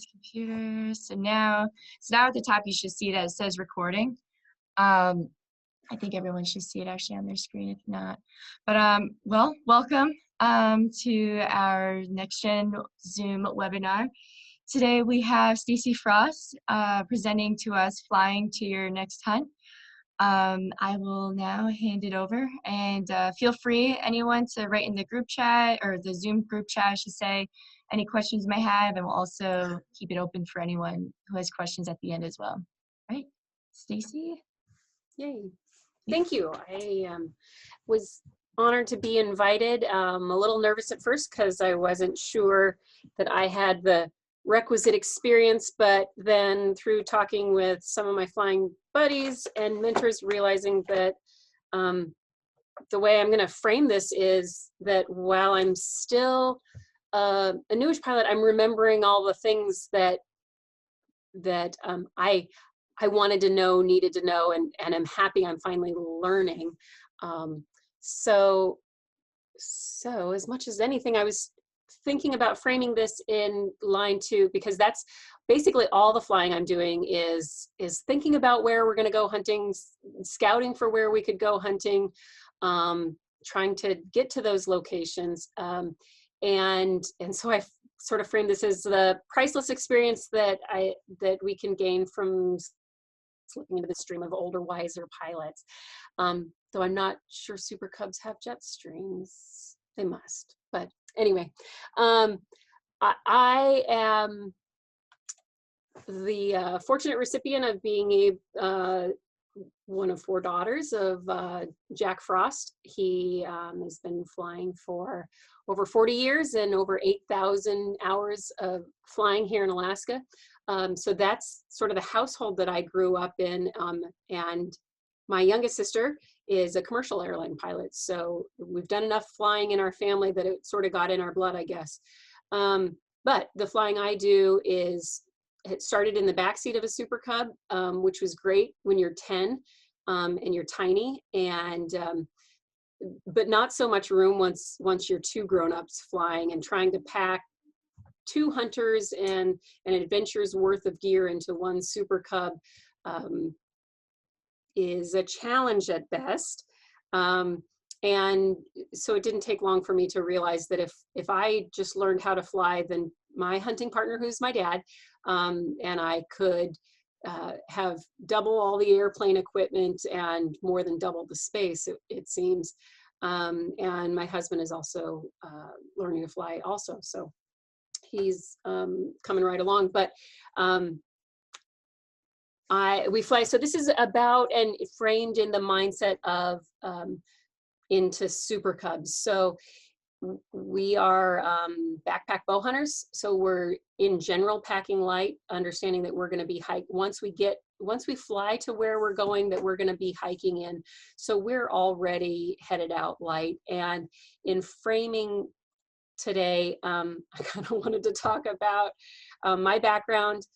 his computer. So now at the top, you should see that it says recording. I think everyone should see it actually on their screen if not. But well, welcome to our Next Gen Zoom webinar. Today we have Stacee Frost presenting to us Flying to Your Next Hunt. I will now hand it over, and feel free, anyone, to write in the group chat, or the Zoom group chat, I should say, any questions you may have, and we'll also keep it open for anyone who has questions at the end as well. All right, Stacee? Yay. Thank you. I was honored to be invited. A little nervous at first because I wasn't sure that I had the requisite experience, but then through talking with some of my flying buddies and mentors, realizing that the way I'm going to frame this is that while I'm still a newish pilot, I'm remembering all the things that I wanted to know, needed to know, and I'm happy I'm finally learning. So as much as anything, I was thinking about framing this in line 2, because that's basically all the flying I'm doing is thinking about where we're going to go hunting, scouting for where we could go hunting, trying to get to those locations. And so I sort of frame this as the priceless experience that we can gain from slipping into the stream of older, wiser pilots. Though I'm not sure Super Cubs have jet streams. They must. But anyway, I am the fortunate recipient of being one of 4 daughters of Jack Frost. He has been flying for over 40 years and over 8,000 hours of flying here in Alaska. So that's sort of the household that I grew up in. And my youngest sister is a commercial airline pilot. So we've done enough flying in our family that it sort of got in our blood, I guess. But the flying I do it started in the backseat of a Super Cub, which was great when you're 10 and you're tiny, but not so much room once you're 2 grown-ups flying, and trying to pack 2 hunters and an adventure's worth of gear into one Super Cub is a challenge at best. And so it didn't take long for me to realize that if I just learned how to fly, then my hunting partner, who's my dad, and I could have double all the airplane equipment and more than double the space, it seems. And my husband is also learning to fly also, so he's coming right along. But we fly, so this is about and framed in the mindset of into Super Cubs. So we are backpack bow hunters, so we're in general packing light, understanding that we're going to be once we fly to where we're going, that we're going to be hiking in. So we're already headed out light. And in framing today, I kind of wanted to talk about my background.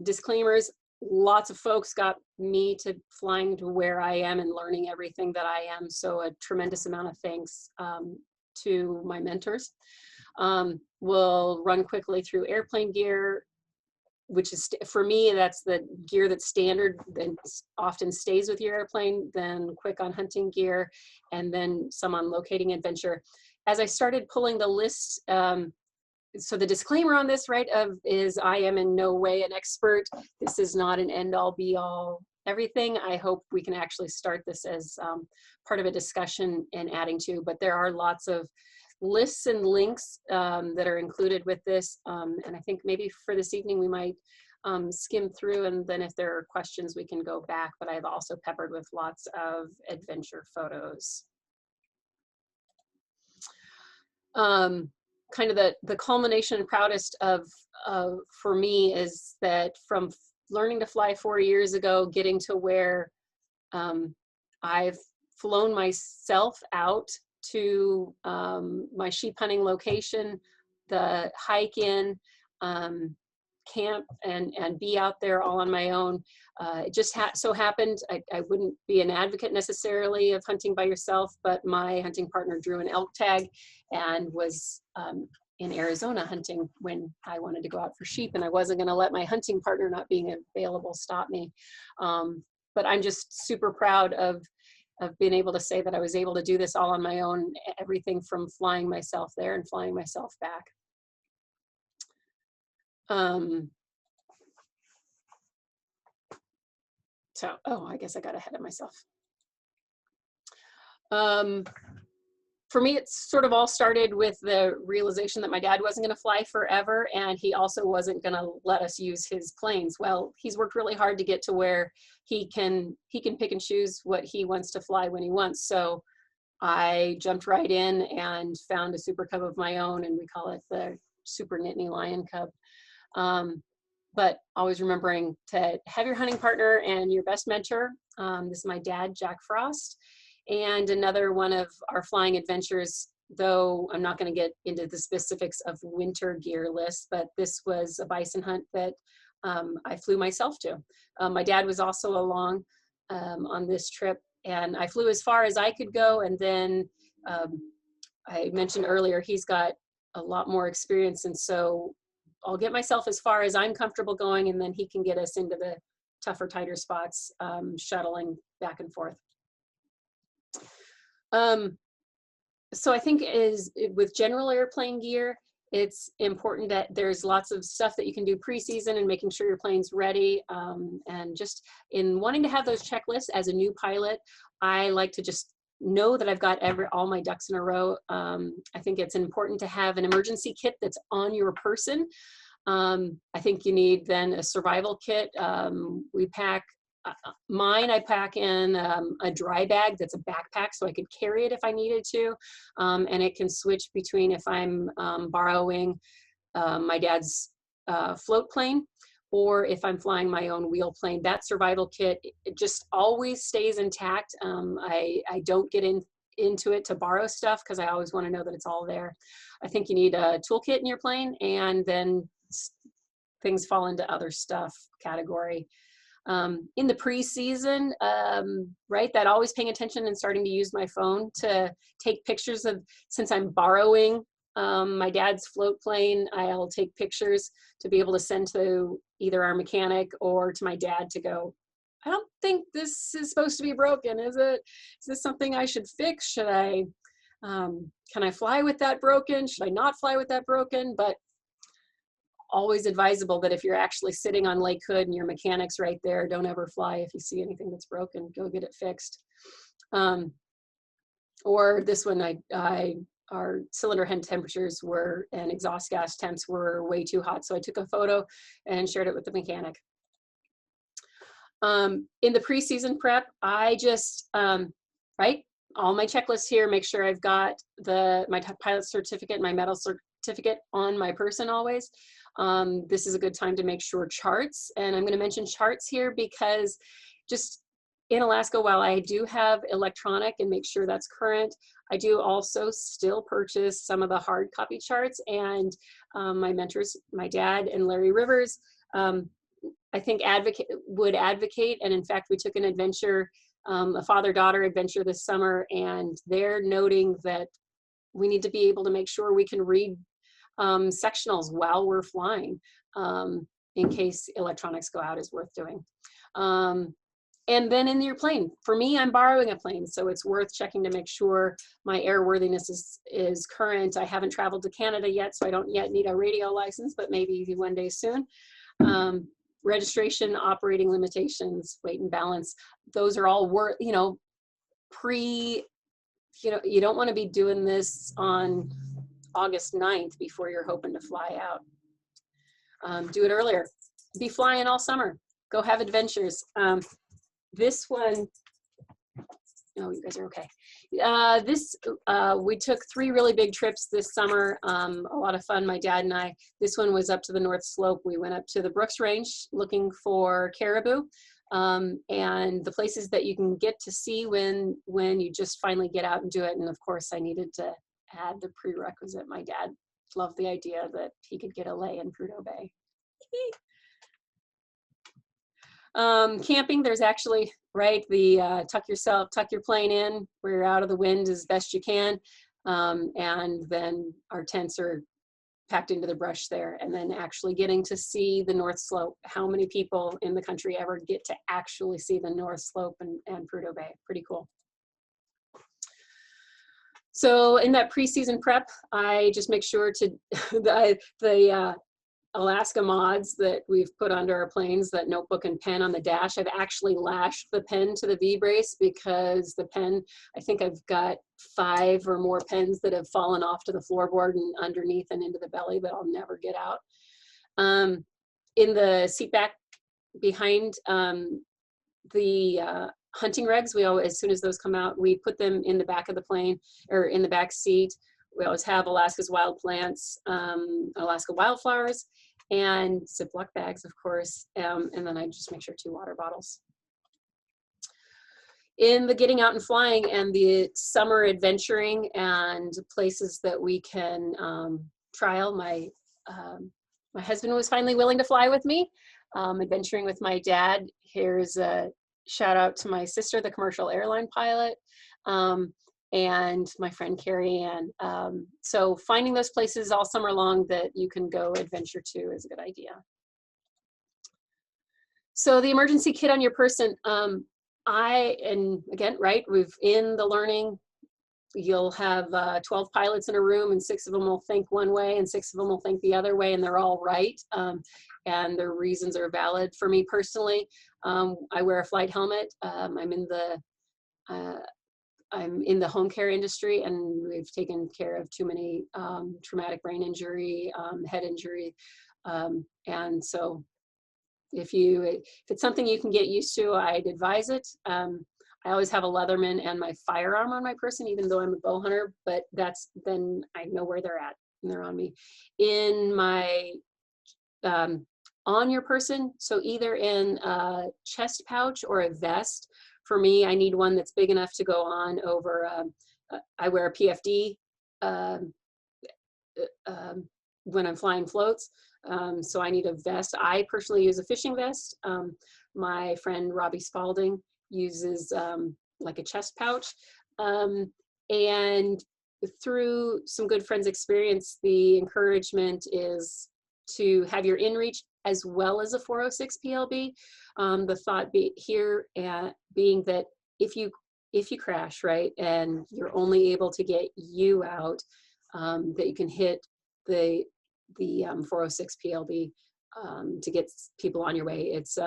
Disclaimers: lots of folks got me to flying to where I am and learning everything that I am. So a tremendous amount of thanks to my mentors. We'll run quickly through airplane gear, which is, for me, that's the gear that's standard and often stays with your airplane, then quick on hunting gear, and then some on locating adventure. As I started pulling the list, so the disclaimer on this, right, is I am in no way an expert. This is not an end-all, be-all, everything. I hope we can actually start this as part of a discussion and adding to, but there are lots of lists and links that are included with this. And I think maybe for this evening, we might skim through, and then if there are questions, we can go back, but I've also peppered with lots of adventure photos. Kind of the culmination and proudest of for me is that from learning to fly 4 years ago, getting to where I've flown myself out to my sheep hunting location, the hike in, camp, and be out there all on my own. It just so happened, I wouldn't be an advocate necessarily of hunting by yourself, but my hunting partner drew an elk tag and was in Arizona hunting when I wanted to go out for sheep, and I wasn't going to let my hunting partner not being available stop me. But I'm just super proud of being able to say that I was able to do this all on my own, everything from flying myself there and flying myself back. So, oh, I guess I got ahead of myself. For me, it sort of all started with the realization that my dad wasn't going to fly forever, and he also wasn't going to let us use his planes. Well, he's worked really hard to get to where he can pick and choose what he wants to fly when he wants. So I jumped right in and found a Super Cub of my own, and we call it the Super Nittany Lion Cub. But always remembering to have your hunting partner and your best mentor. This is my dad, Jack Frost. And another one of our flying adventures, though I'm not going to get into the specifics of winter gear list, but this was a bison hunt that I flew myself to. My dad was also along on this trip, and I flew as far as I could go. And then I mentioned earlier, he's got a lot more experience, and so I'll get myself as far as I'm comfortable going, and then he can get us into the tougher, tighter spots, shuttling back and forth. So I think with general airplane gear, it's important that there's lots of stuff that you can do pre-season and making sure your plane's ready. And just in wanting to have those checklists as a new pilot, I like to just know that I've got all my ducks in a row. I think it's important to have an emergency kit that's on your person. I think you need then a survival kit. We pack mine, I pack in a dry bag that's a backpack, so I could carry it if I needed to. And it can switch between if I'm borrowing my dad's float plane, or if I'm flying my own wheel plane. That survival kit, it just always stays intact. I don't get into it to borrow stuff because I always want to know that it's all there. I think you need a toolkit in your plane, and then things fall into other stuff category. In the pre-season, right, that always paying attention and starting to use my phone to take pictures of, since I'm borrowing my dad's float plane, I'll take pictures to be able to send to either our mechanic or to my dad to go, I don't think this is supposed to be broken, is it? Is this something I should fix? Should I, can I fly with that broken? Should I not fly with that broken? But always advisable that if you're actually sitting on Lake Hood and your mechanic's right there, don't ever fly if you see anything that's broken, go get it fixed. Or this one, our cylinder head temperatures and exhaust gas temps were way too hot, so I took a photo and shared it with the mechanic. In the pre-season prep, I just, right, all my checklists here, make sure I've got my pilot certificate, my medical certificate on my person always. This is a good time to make sure charts, and I'm going to mention charts here because just in Alaska, while I do have electronic and make sure that's current, I do also still purchase some of the hard copy charts, and my mentors, my dad and Larry Rivers, I think would advocate, and in fact, we took an adventure, a father-daughter adventure this summer, and they're noting that we need to be able to make sure we can read sectionals while we're flying, in case electronics go out, is worth doing. And then in your plane, for me, I'm borrowing a plane, so it's worth checking to make sure my airworthiness is current. I haven't traveled to Canada yet, so I don't yet need a radio license, but maybe one day soon. Registration, operating limitations, weight and balance, those are all you don't want to be doing this on August 9th before you're hoping to fly out. Do it earlier. Be flying all summer. Go have adventures. This one, oh, you guys are okay. We took 3 really big trips this summer. A lot of fun, my dad and I. This one was up to the North Slope. We went up to the Brooks Range looking for caribou, and the places that you can get to see when you just finally get out and do it. And of course, I needed to add the prerequisite. My dad loved the idea that he could get a lay in Prudhoe Bay. Camping, there's actually, right, the tuck your plane in where you're out of the wind as best you can. And then our tents are packed into the brush there, and then actually getting to see the North Slope. How many people in the country ever get to actually see the North Slope and Prudhoe Bay? Pretty cool. So in that pre-season prep, I just make sure to, the Alaska mods that we've put under our planes, that notebook and pen on the dash, I've actually lashed the pen to the V-brace because the pen, I think I've got 5 or more pens that have fallen off to the floorboard and underneath and into the belly that I'll never get out. In the seat back behind the hunting regs, we always, as soon as those come out, we put them in the back of the plane or in the back seat. We always have Alaska's wild plants, Alaska wildflowers, and Ziploc bags, of course. And then I just make sure 2 water bottles. In the getting out and flying and the summer adventuring and places that we can trial, my husband was finally willing to fly with me, adventuring with my dad. Here's a shout out to my sister, the commercial airline pilot, and my friend Carrie Ann. So finding those places all summer long that you can go adventure to is a good idea. So the emergency kit on your person, and again, right, we've in the learning, you'll have 12 pilots in a room, and 6 of them will think one way and 6 of them will think the other way, and they're all right. And their reasons are valid. For me personally, I wear a flight helmet. I'm in the home care industry, and we've taken care of too many traumatic brain injury, head injury. And so if it's something you can get used to, I'd advise it. I always have a Leatherman and my firearm on my person, even though I'm a bow hunter, but then I know where they're at and they're on me. In my, on your person, so either in a chest pouch or a vest. For me, I need one that's big enough to go on over, I wear a PFD when I'm flying floats. So I need a vest. I personally use a fishing vest. My friend Robbie Spalding uses like a chest pouch. And through some good friends' experience, the encouragement is to have your inReach as well as a 406 PLB. The thought being that if you crash, right, and you're only able to get you out, that you can hit the 406 PLB to get people on your way. It's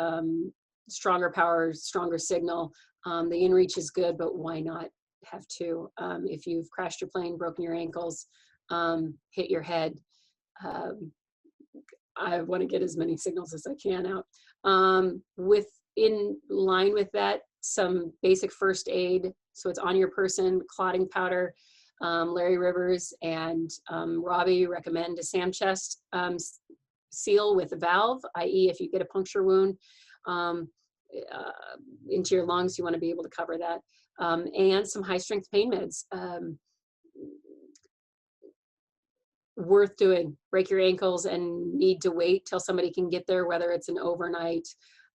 stronger power, stronger signal. The inReach is good, but why not have 2? If you've crashed your plane, broken your ankles, hit your head, I want to get as many signals as I can out. In line with that, some basic first aid. So it's on your person, clotting powder. Larry Rivers and Robbie recommend a SAM chest seal with a valve, i.e. if you get a puncture wound into your lungs, you want to be able to cover that. And some high strength pain meds. Worth doing. Break your ankles and need to wait till somebody can get there, whether it's an overnight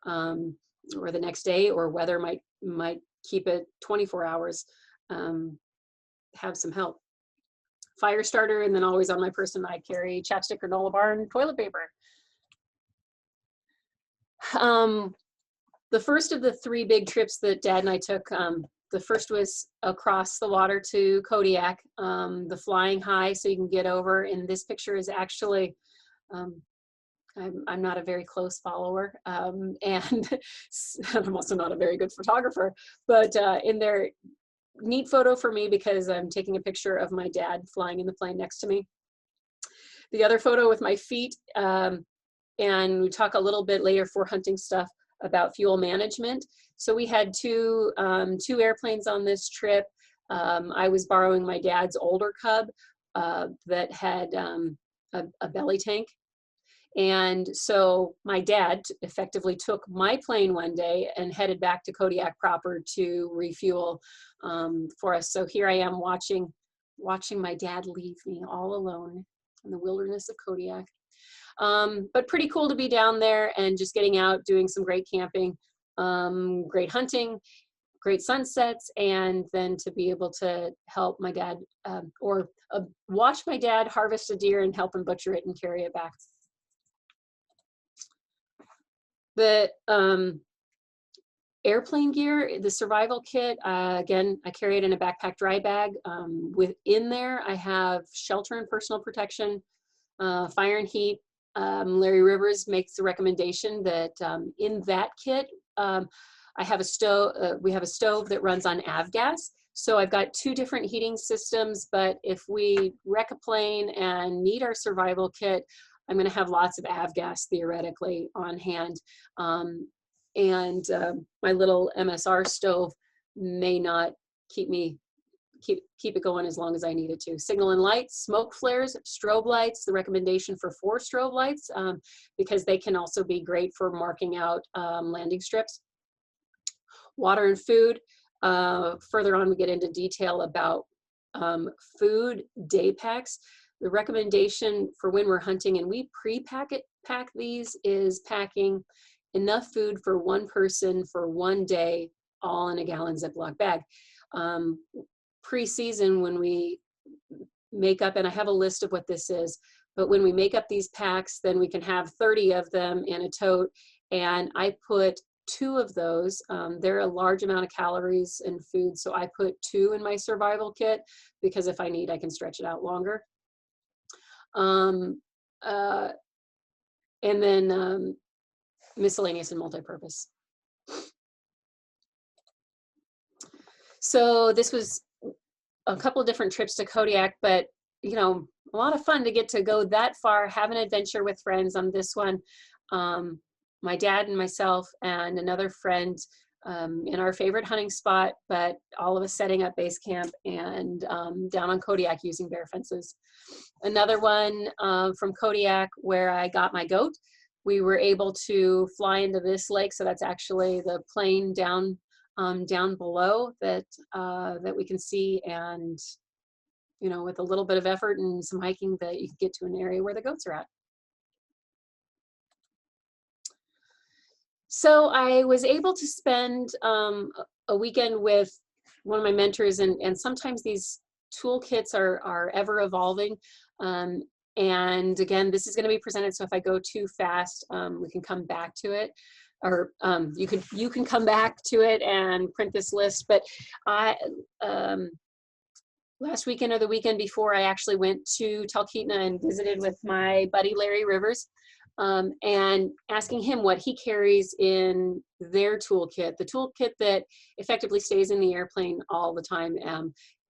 or the next day, or weather might keep it 24 hours. Have some help. Fire starter, and then always on my person, I carry chapstick, granola bar, and toilet paper. The first of the 3 big trips that Dad and I took, the first was across the water to Kodiak, the flying high so you can get over. And this picture is actually, I'm not a very close follower, and I'm also not a very good photographer, but in their neat photo for me because I'm taking a picture of my dad flying in the plane next to me. The other photo with my feet, and we talk a little bit later for hunting stuff about fuel management. So we had two airplanes on this trip. I was borrowing my dad's older Cub that had a belly tank. And so my dad effectively took my plane one day and headed back to Kodiak proper to refuel for us. So here I am watching my dad leave me all alone in the wilderness of Kodiak. But pretty cool to be down there and just getting out, doing some great camping, great hunting, great sunsets, and then to be able to help my dad or watch my dad harvest a deer and help him butcher it and carry it back. The airplane gear, the survival kit, again, I carry it in a backpack dry bag. Within there, I have shelter and personal protection, fire and heat. Larry Rivers makes the recommendation that in that kit, I have a stove, we have a stove that runs on avgas. So I've got 2 different heating systems, but if we wreck a plane and need our survival kit, I'm gonna have lots of avgas theoretically on hand. My little MSR stove may not keep it going as long as I need it to. Signal and lights, smoke flares, strobe lights, the recommendation for 4 strobe lights, because they can also be great for marking out landing strips. Water and food. Further on, we get into detail about food day packs. The recommendation for when we're hunting, and we pre-pack these, is packing enough food for 1 person for 1 day, all in a gallon Ziploc bag. Pre-season, when we make up, and I have a list of what this is, but when we make up these packs, then we can have 30 of them in a tote, and I put 2 of those. They're a large amount of calories and food, so I put 2 in my survival kit, because if I need, I can stretch it out longer. And then miscellaneous and multi-purpose. So this was a couple of different trips to Kodiak, but you know, a lot of fun to get to go that far, have an adventure with friends on this one. My dad and myself and another friend in our favorite hunting spot, but all of us setting up base camp and down on Kodiak using bear fences. Another one from Kodiak where I got my goat. We were able to fly into this lake, so that's actually the plain down below that we can see, and you know, with a little bit of effort and some hiking, that you can get to an area where the goats are at. So I was able to spend a weekend with one of my mentors, and sometimes these toolkits are ever evolving. And again, this is going to be presented, so if I go too fast, we can come back to it, or you can come back to it and print this list. But I last weekend or the weekend before, I actually went to Talkeetna and visited with my buddy Larry Rivers, and asking him what he carries in their toolkit, the toolkit that effectively stays in the airplane all the time,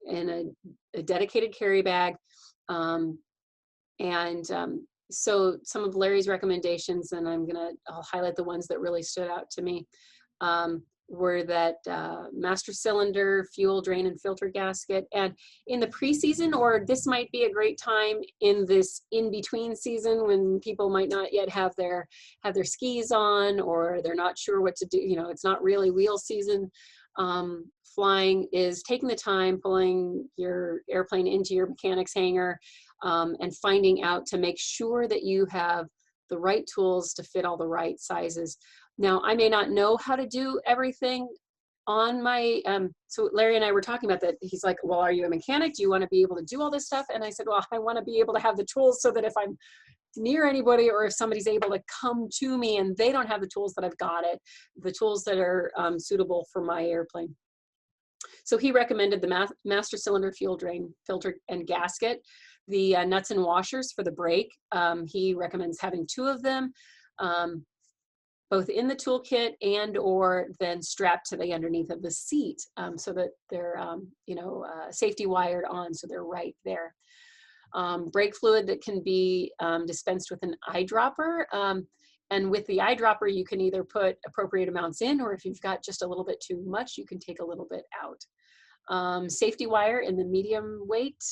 in a dedicated carry bag. So some of Larry's recommendations, and I'll highlight the ones that really stood out to me, were that master cylinder, fuel drain and filter gasket. And in the preseason, or this might be a great time in this in-between season when people might not yet have their skis on, or they're not sure what to do, you know, it's not really wheel season. Flying is taking the time, pulling your airplane into your mechanic's hangar, and finding out to make sure that you have the right tools to fit all the right sizes. Now, I may not know how to do everything on my, so Larry and I were talking about that. He's like, well, are you a mechanic? Do you want to be able to do all this stuff? And I said, well, I want to be able to have the tools so that if I'm near anybody, or if somebody's able to come to me and they don't have the tools, that I've got it, the tools that are suitable for my airplane. So he recommended the master cylinder, fuel drain, filter, and gasket, the nuts and washers for the brake. He recommends having 2 of them, both in the toolkit and or then strapped to the underneath of the seat, so that they're safety wired on, so they're right there. Brake fluid that can be dispensed with an eyedropper. And with the eyedropper, you can either put appropriate amounts in, or if you've got just a little bit too much, you can take a little bit out. Safety wire in the medium weight.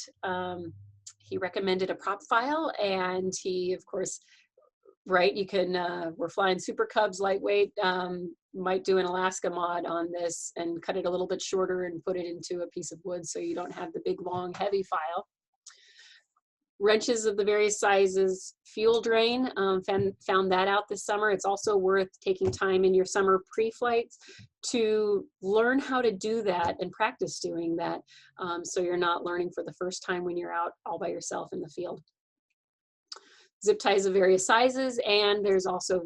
He recommended a prop file, and he, of course, right, you can, we're flying Super Cubs lightweight, might do an Alaska mod on this and cut it a little bit shorter and put it into a piece of wood so you don't have the big, long, heavy file. wrenches of the various sizes, fuel drain, found that out this summer. It's also worth taking time in your summer pre-flights to learn how to do that and practice doing that, so you're not learning for the first time when you're out all by yourself in the field. Zip ties of various sizes, and there's also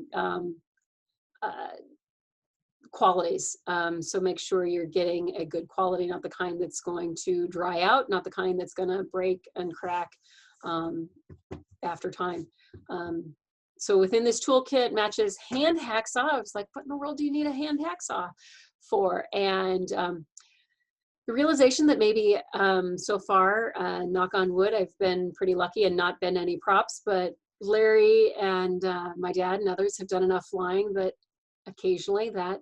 qualities. So make sure you're getting a good quality, not the kind that's going to dry out, not the kind that's going to break and crack after time. So within this toolkit matches hand hacksaw. I was like, what in the world do you need a hand hacksaw for? And the realization that maybe so far, knock on wood, I've been pretty lucky and not been any props, but Larry and my dad and others have done enough flying that occasionally that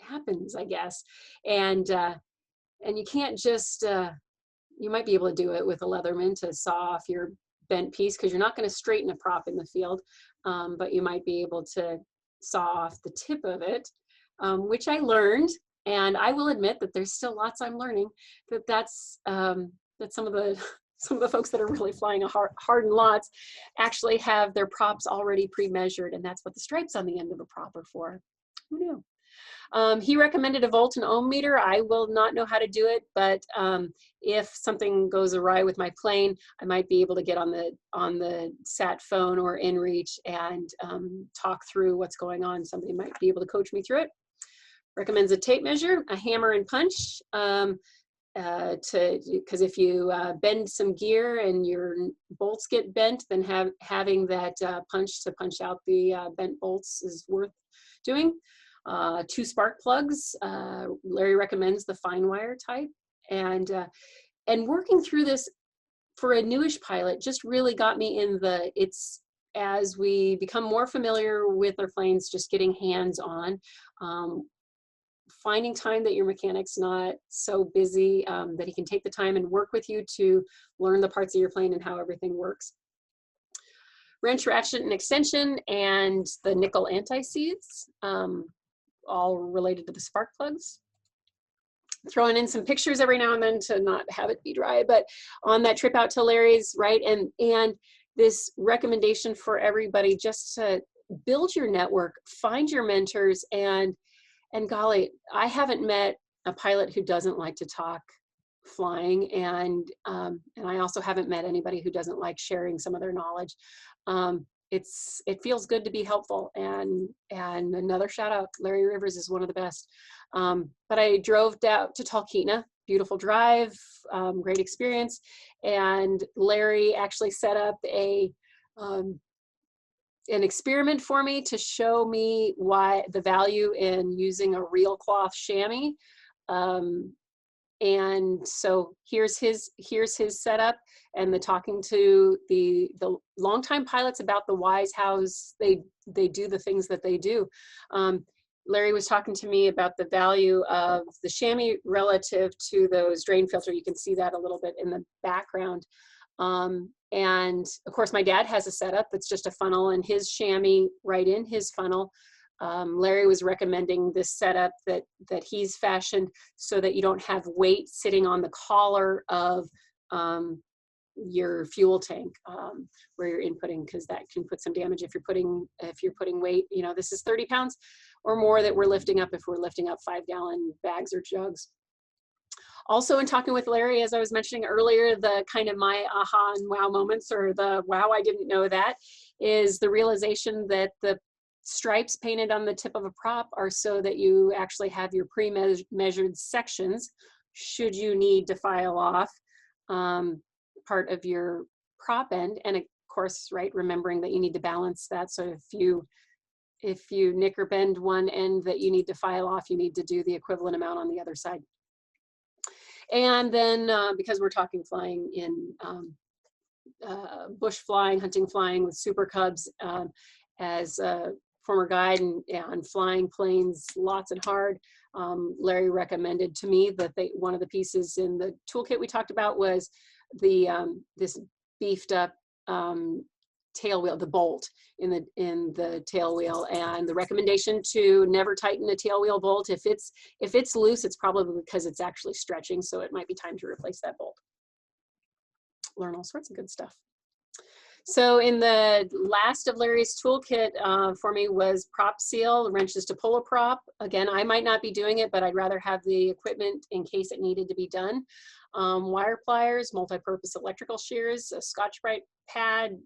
happens, I guess. And you can't just, you might be able to do it with a Leatherman to saw off your bent piece, because you're not going to straighten a prop in the field, but you might be able to saw off the tip of it, which I learned. And I will admit that there's still lots I'm learning, that's some of the folks that are really flying a hardened lots actually have their props already pre-measured, and that's what the stripes on the end of a prop are for. Who knew? He recommended a volt and ohm meter. I will not know how to do it, but if something goes awry with my plane, I might be able to get on the sat phone or inReach and talk through what's going on. Somebody might be able to coach me through it. Recommends a tape measure, a hammer and punch, because if you bend some gear and your bolts get bent, then having that punch to punch out the bent bolts is worth doing. 2 spark plugs. Larry recommends the fine wire type, and working through this for a newish pilot just really got me in the, it's as we become more familiar with our planes, just getting hands on, finding time that your mechanic's not so busy, that he can take the time and work with you to learn the parts of your plane and how everything works. Wrench, ratchet, and extension, and the nickel anti-seize, all related to the spark plugs. Throwing in some pictures every now and then to not have it be dry, but on that trip out to Larry's, right, and this recommendation for everybody just to build your network, find your mentors, and golly, I haven't met a pilot who doesn't like to talk flying, and I also haven't met anybody who doesn't like sharing some of their knowledge. It feels good to be helpful, and another shout out, Larry Rivers is one of the best. But I drove down to Talkeetna, beautiful drive, great experience, and Larry actually set up an experiment for me to show me why the value in using a real cloth chamois. And so here's his setup, and the talking to the longtime pilots about the whys, hows they do the things that they do. Larry was talking to me about the value of the chamois relative to those drain filter. You can see that a little bit in the background. And of course, my dad has a setup that's just a funnel and his chamois right in his funnel. Larry was recommending this setup that he's fashioned so that you don't have weight sitting on the collar of your fuel tank where you're inputting, because that can put some damage if you're putting weight. You know, this is 30 pounds or more that we're lifting up if we're lifting up 5-gallon bags or jugs. Also, in talking with Larry, as I was mentioning earlier, the kind of my aha and wow moments, or the wow, I didn't know that, is the realization that the stripes painted on the tip of a prop are so that you actually have your pre-measured sections should you need to file off part of your prop end. And of course, right, remembering that you need to balance that. So if you nick or bend one end that you need to file off, you need to do the equivalent amount on the other side. And then because we're talking flying in bush flying, hunting flying with Super Cubs, as a former guide and flying planes lots and hard, Larry recommended to me that one of the pieces in the toolkit we talked about was the this beefed up tail wheel, the bolt in the tail wheel, and the recommendation to never tighten a tail wheel bolt. If it's loose, it's probably because it's actually stretching, so it might be time to replace that bolt. Learn all sorts of good stuff. So in the last of Larry's toolkit for me was prop seal, wrenches to pull a prop. Again, I might not be doing it, but I'd rather have the equipment in case it needed to be done. Wire pliers, multi-purpose electrical shears, a Scotch-Brite pad,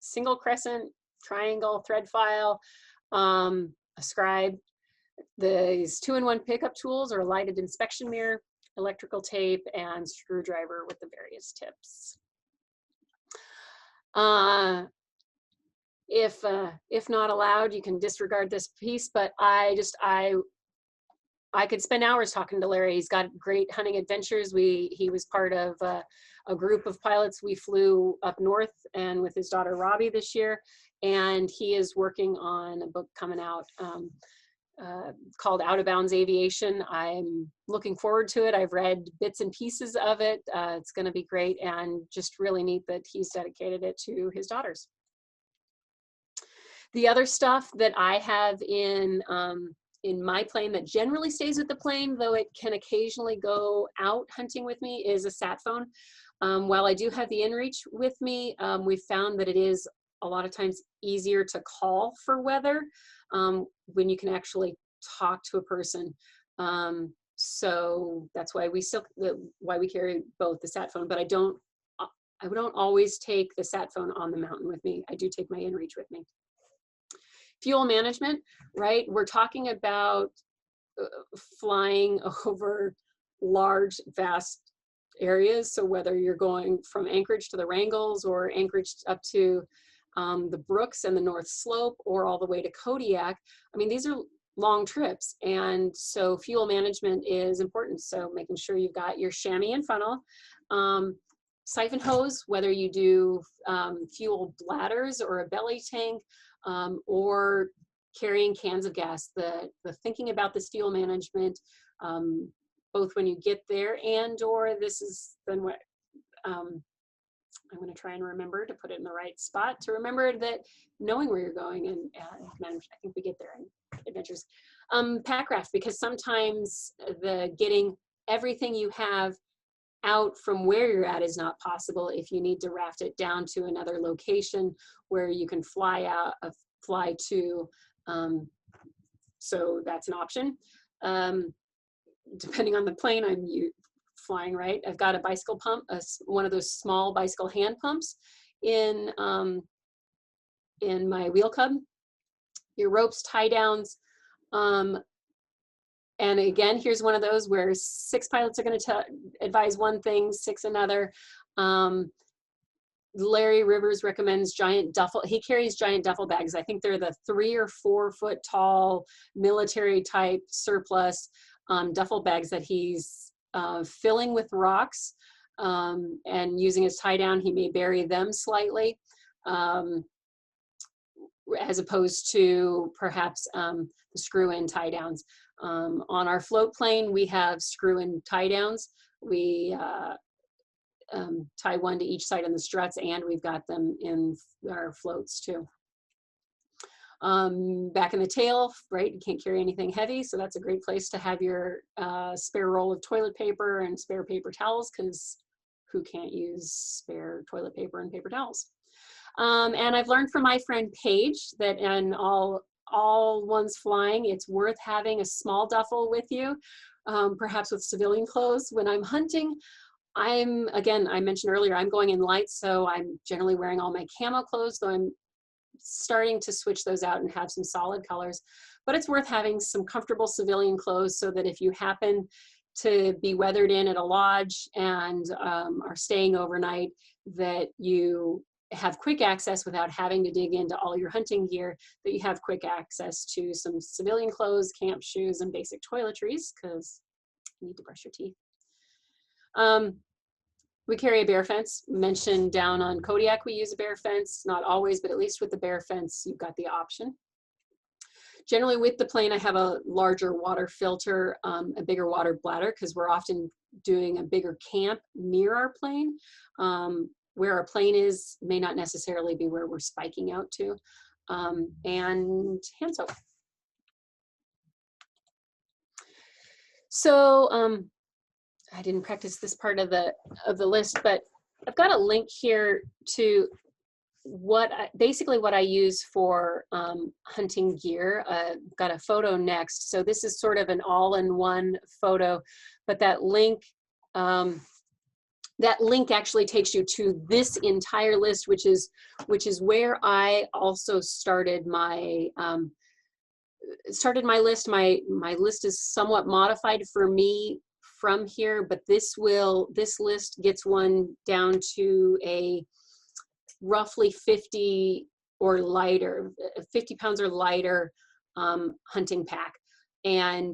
single crescent, triangle, thread file, a scribe. These 2-in-1 pickup tools or lighted inspection mirror, electrical tape, and screwdriver with the various tips. If not allowed, you can disregard this piece, but I could spend hours talking to Larry. He's got great hunting adventures. He was part of a group of pilots. We flew up north and with his daughter Robbie this year, and he is working on a book coming out called Out of Bounds Aviation. I'm looking forward to it. I've read bits and pieces of it. It's going to be great, and just really neat that he's dedicated it to his daughters. The other stuff that I have in my plane that generally stays with the plane, though it can occasionally go out hunting with me, is a sat phone. While I do have the inReach with me, we've found that it is a lot of times easier to call for weather when you can actually talk to a person. So that's why we carry both the sat phone, but I don't always take the sat phone on the mountain with me. I do take my inReach with me. Fuel management, right? We're talking about flying over large, vast areas. So whether you're going from Anchorage to the Wrangles or Anchorage up to the Brooks and the North Slope or all the way to Kodiak, I mean, these are long trips. And so fuel management is important. So making sure you've got your chamois and funnel, siphon hose, whether you do fuel bladders or a belly tank, or carrying cans of gas. The thinking about this fuel management, both when you get there and or this is then what I'm going to try and remember to put it in the right spot, to remember that knowing where you're going and manage, I think we get there in adventures. Pack raft, because sometimes the getting everything you have out from where you're at is not possible if you need to raft it down to another location where you can fly to. So that's an option. Depending on the plane I'm flying, right? I've got a bicycle pump, one of those small bicycle hand pumps in my wheel cub. Your ropes, tie downs. And again, here's one of those where 6 pilots are going to advise one thing, 6 another. Larry Rivers recommends he carries giant duffel bags. I think they're the 3 or 4 foot tall military type surplus duffel bags that he's filling with rocks and using his tie down. He may bury them slightly as opposed to perhaps the screw-in tie downs. On our float plane, we have screw-in tie downs. We tie one to each side on the struts, and we've got them in our floats too. Back in the tail, right, you can't carry anything heavy, so that's a great place to have your spare roll of toilet paper and spare paper towels, because who can't use spare toilet paper and paper towels? And I've learned from my friend Paige that in all ones flying, it's worth having a small duffel with you, perhaps with civilian clothes. When I'm hunting, again, I mentioned earlier, I'm going in light, so I'm generally wearing all my camo clothes, though I'm starting to switch those out and have some solid colors. But it's worth having some comfortable civilian clothes so that if you happen to be weathered in at a lodge and are staying overnight, that you have quick access without having to dig into all your hunting gear, that you have quick access to some civilian clothes, camp shoes, and basic toiletries, because you need to brush your teeth. We carry a bear fence. Mentioned down on Kodiak, we use a bear fence. Not always, but at least with the bear fence, you've got the option. Generally with the plane, I have a larger water filter, a bigger water bladder, because we're often doing a bigger camp near our plane. Where our plane is may not necessarily be where we're spiking out to. And hand soap. So I didn't practice this part of the list, but I've got a link here to basically what I use for hunting gear. Got a photo next. So this is sort of an all-in-one photo, but that link actually takes you to this entire list, which is where I also started my list. My list is somewhat modified for me from here, but this list gets one down to a roughly 50 or lighter, 50 pounds or lighter hunting pack. And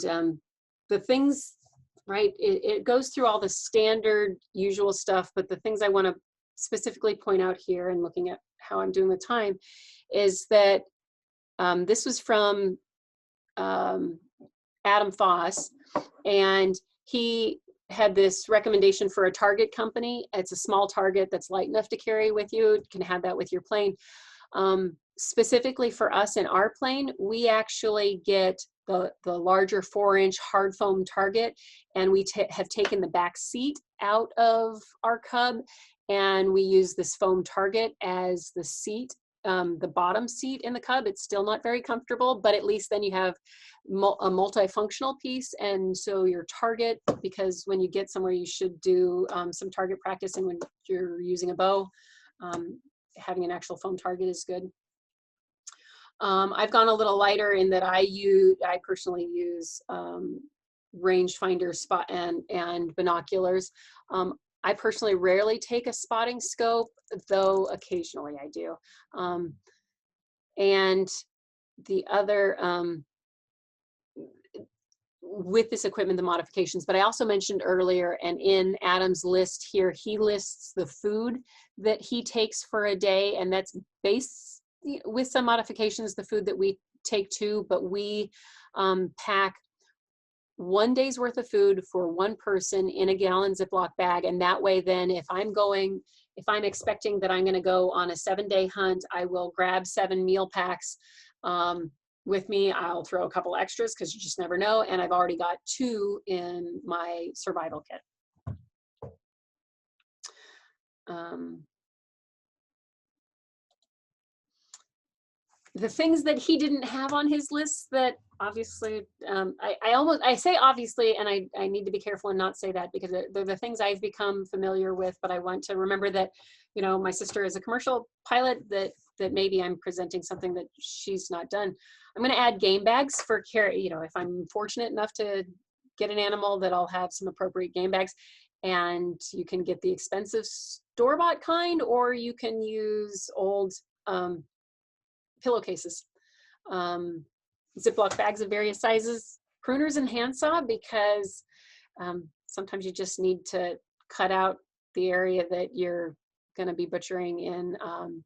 the things, right, it goes through all the standard usual stuff, but the things I want to specifically point out here, and looking at how I'm doing with time, is that this was from Adam Foss, and he had this recommendation for a target company. It's a small target that's light enough to carry with you. You can have that with your plane. Specifically for us in our plane, we actually get the larger 4-inch hard foam target, and we have taken the back seat out of our Cub, and we use this foam target as the seat, the bottom seat in the Cub. It's still not very comfortable, but at least then you have a multifunctional piece. And so your target, because when you get somewhere you should do some target practice, and when you're using a bow, having an actual foam target is good. I've gone a little lighter in that I personally use rangefinder spot and binoculars. I personally rarely take a spotting scope, though occasionally I do. And the other, with this equipment, the modifications, but I also mentioned earlier, and in Adam's list here, he lists the food that he takes for a day, and that's based, with some modifications, the food that we take too, but we pack 1 day's worth of food for one person in a gallon Ziploc bag. And that way, then if I'm expecting that I'm going to go on a 7-day hunt, I will grab 7 meal packs with me. I'll throw a couple extras because you just never know. And I've already got 2 in my survival kit. The things that he didn't have on his list that obviously, I say obviously, and I need to be careful and not say that, because they're the things I've become familiar with, but I want to remember that, you know, my sister is a commercial pilot, that maybe I'm presenting something that she's not done. I'm going to add game bags for carry. You know, if I'm fortunate enough to get an animal, that I'll have some appropriate game bags. And you can get the expensive store-bought kind, or you can use old pillowcases, Ziploc bags of various sizes, pruners and handsaw, because sometimes you just need to cut out the area that you're going to be butchering in,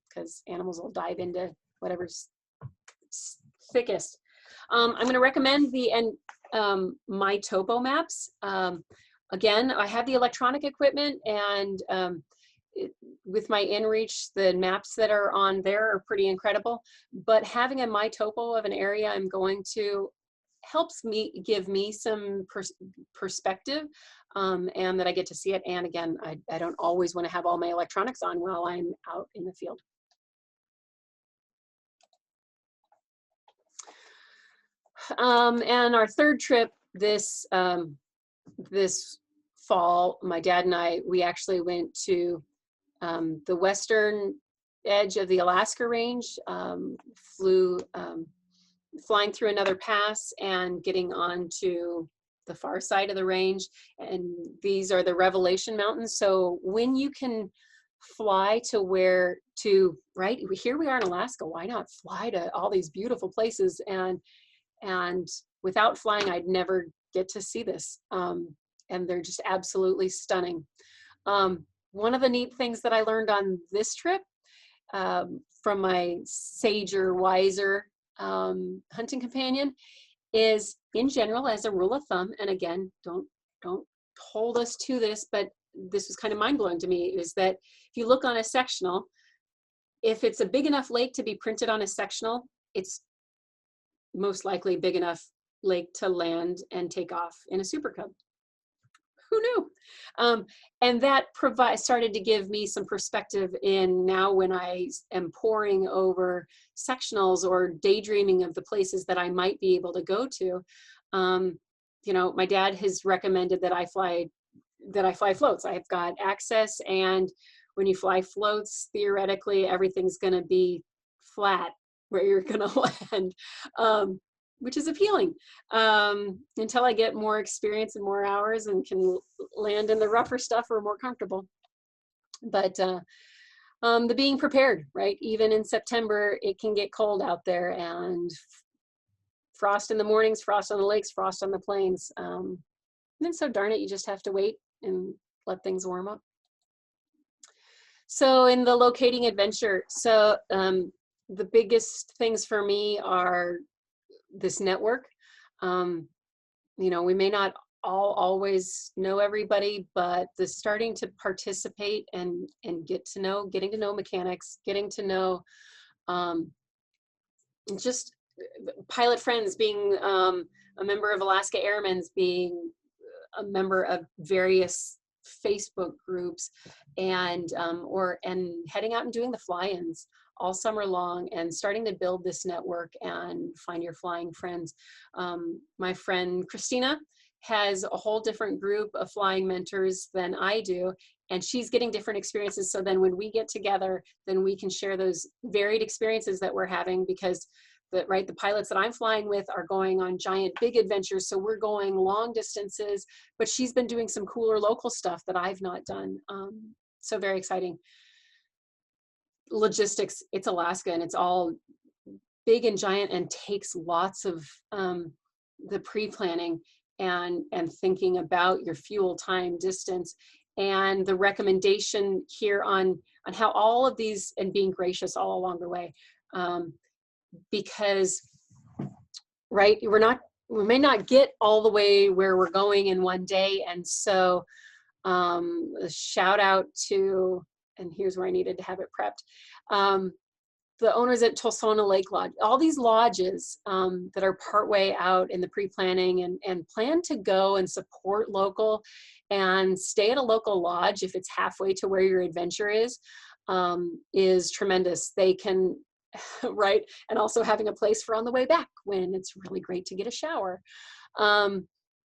because animals will dive into whatever's thickest. I'm going to recommend my topo maps. Again, I have the electronic equipment, and with my InReach, the maps that are on there are pretty incredible, but having a my topo of an area I'm going to helps me, give me some perspective, and that I get to see it. And again, I don't always want to have all my electronics on while I'm out in the field. And our third trip this fall, my dad and I, we actually went to the western edge of the Alaska range, flying through another pass and getting onto the far side of the range. And these are the Revelation Mountains. So when you can fly to right here, we are in Alaska, why not fly to all these beautiful places? And without flying, I'd never get to see this. And they're just absolutely stunning. One of the neat things that I learned on this trip from my sager, wiser hunting companion is, in general, as a rule of thumb, and again, don't hold us to this, but this was kind of mind-blowing to me, is that if you look on a sectional, if it's a big enough lake to be printed on a sectional, it's most likely big enough lake to land and take off in a Super Cub. Who knew? And that started to give me some perspective in now when I am poring over sectionals or daydreaming of the places that I might be able to go to. You know, my dad has recommended that I fly floats. I've got access, and when you fly floats, theoretically, everything's going to be flat where you're going to land, which is appealing until I get more experience and more hours and can land in the rougher stuff or more comfortable. But the being prepared, right? Even in September, it can get cold out there, and frost in the mornings, frost on the lakes, frost on the plains. And so darn it, you just have to wait and let things warm up. So in the locating adventure, so the biggest things for me are this network. You know, we may not all always know everybody, but the starting to participate and getting to know mechanics, getting to know just pilot friends, being a member of Alaska Airmen's, being a member of various Facebook groups, and heading out and doing the fly-ins all summer long and starting to build this network and find your flying friends. My friend Christina has a whole different group of flying mentors than I do, and she's getting different experiences. So then when we get together, then we can share those varied experiences that we're having, because the pilots that I'm flying with are going on giant big adventures, so we're going long distances, but she's been doing some cooler local stuff that I've not done. So very exciting. Logistics, it's Alaska, and it's all big and giant and takes lots of the pre-planning and thinking about your fuel, time, distance, and the recommendation here on how all of these, and being gracious all along the way. Because right, we may not get all the way where we're going in one day, and so a shout out to, and here's where I needed to have it prepped, the owners at Tulsona Lake Lodge, all these lodges that are partway out in the pre-planning and plan to go and support local and stay at a local lodge if it's halfway to where your adventure is tremendous. They can, right, and also having a place for on the way back when it's really great to get a shower.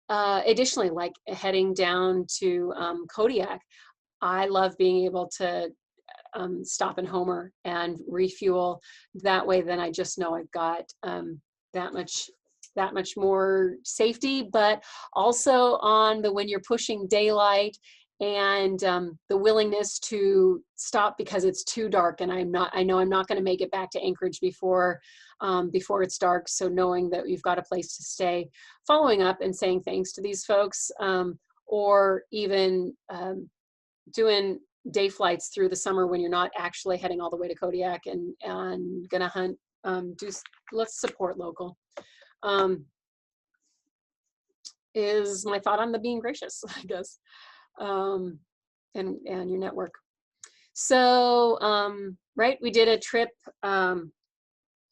Additionally, like heading down to Kodiak, I love being able to stop in Homer and refuel that way. Then I just know I've got that much more safety, but also on when you're pushing daylight and the willingness to stop because it's too dark and I know I'm not going to make it back to Anchorage before it's dark. So knowing that you've got a place to stay, following up and saying thanks to these folks, or even doing day flights through the summer when you're not actually heading all the way to Kodiak and gonna hunt. Let's support local. Is my thought on the being gracious, I guess, and your network. So right, we did a trip in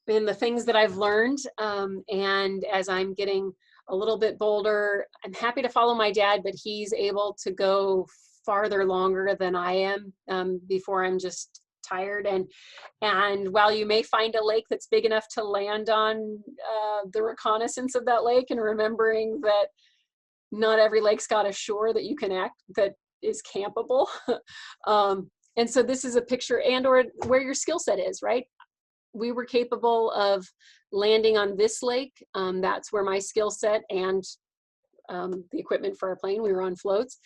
the things that I've learned, and as I'm getting a little bit bolder, I'm happy to follow my dad, but he's able to go farther longer than I am before I'm just tired. And while you may find a lake that's big enough to land on, the reconnaissance of that lake and remembering that not every lake's got a shore that you can that is campable. And so this is a picture or where your skill set is, right? We were capable of landing on this lake. That's where my skill set and the equipment for our plane, we were on floats.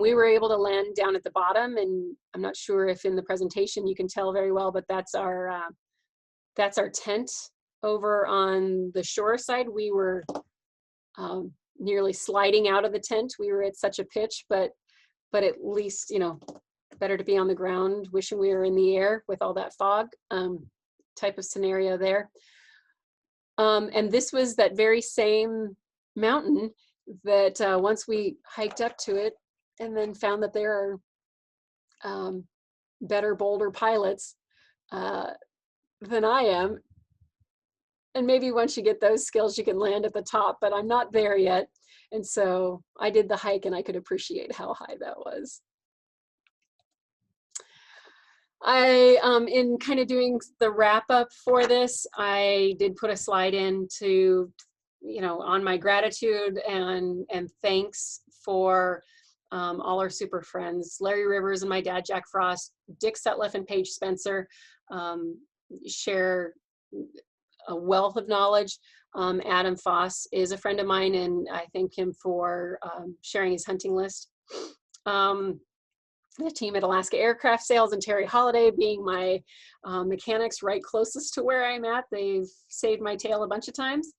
We were able to land down at the bottom, and I'm not sure if in the presentation you can tell very well, but that's our tent over on the shore side. We were nearly sliding out of the tent. We were at such a pitch, but at least, you know, better to be on the ground, wishing we were in the air with all that fog type of scenario there. And this was that very same mountain that once we hiked up to it and then found that there are better boulder pilots than I am. And maybe once you get those skills, you can land at the top, but I'm not there yet. And so I did the hike and I could appreciate how high that was. In kind of doing the wrap up for this, I did put a slide in to, on my gratitude and thanks for all our super friends, Larry Rivers and my dad, Jack Frost, Dick Sutliff and Paige Spencer, share a wealth of knowledge. Adam Foss is a friend of mine, and I thank him for sharing his hunting list. The team at Alaska Aircraft Sales and Terry Holiday being my mechanics right closest to where I'm at. They've saved my tail a bunch of times.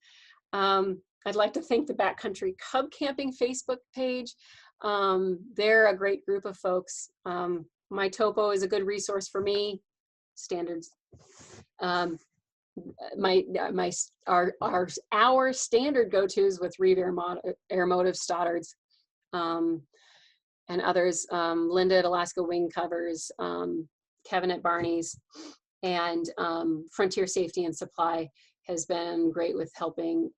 I'd like to thank the Backcountry Cub Camping Facebook page. They're a great group of folks. My topo is a good resource for me. Standards. Our standard go-tos with Reeve Airmotive Stoddards. And others, Linda at Alaska Wing Covers, Kevin at Barney's, and Frontier Safety and Supply has been great with helping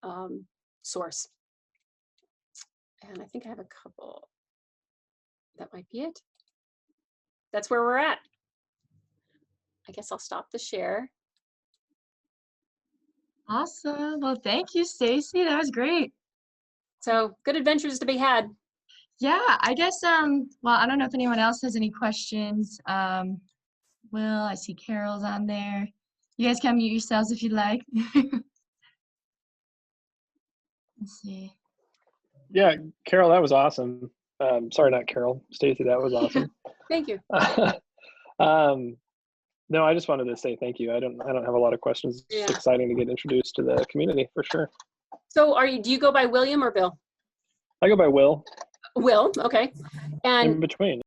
source. And I think I have a couple. That might be it. That's where we're at. I guess I'll stop the share. Awesome. Well, thank you, Stacey. That was great. So good adventures to be had. Yeah, I guess, well, I don't know if anyone else has any questions. Will, I see Carol's on there. You guys can mute yourselves if you'd like. Let's see. Yeah, Carol, that was awesome. Sorry, not Carol, Stacey, that was awesome. Thank you. No, I just wanted to say thank you. I don't have a lot of questions. Yeah. It's exciting to get introduced to the community for sure. So do you go by William or Bill? I go by Will. Will, okay. And in between,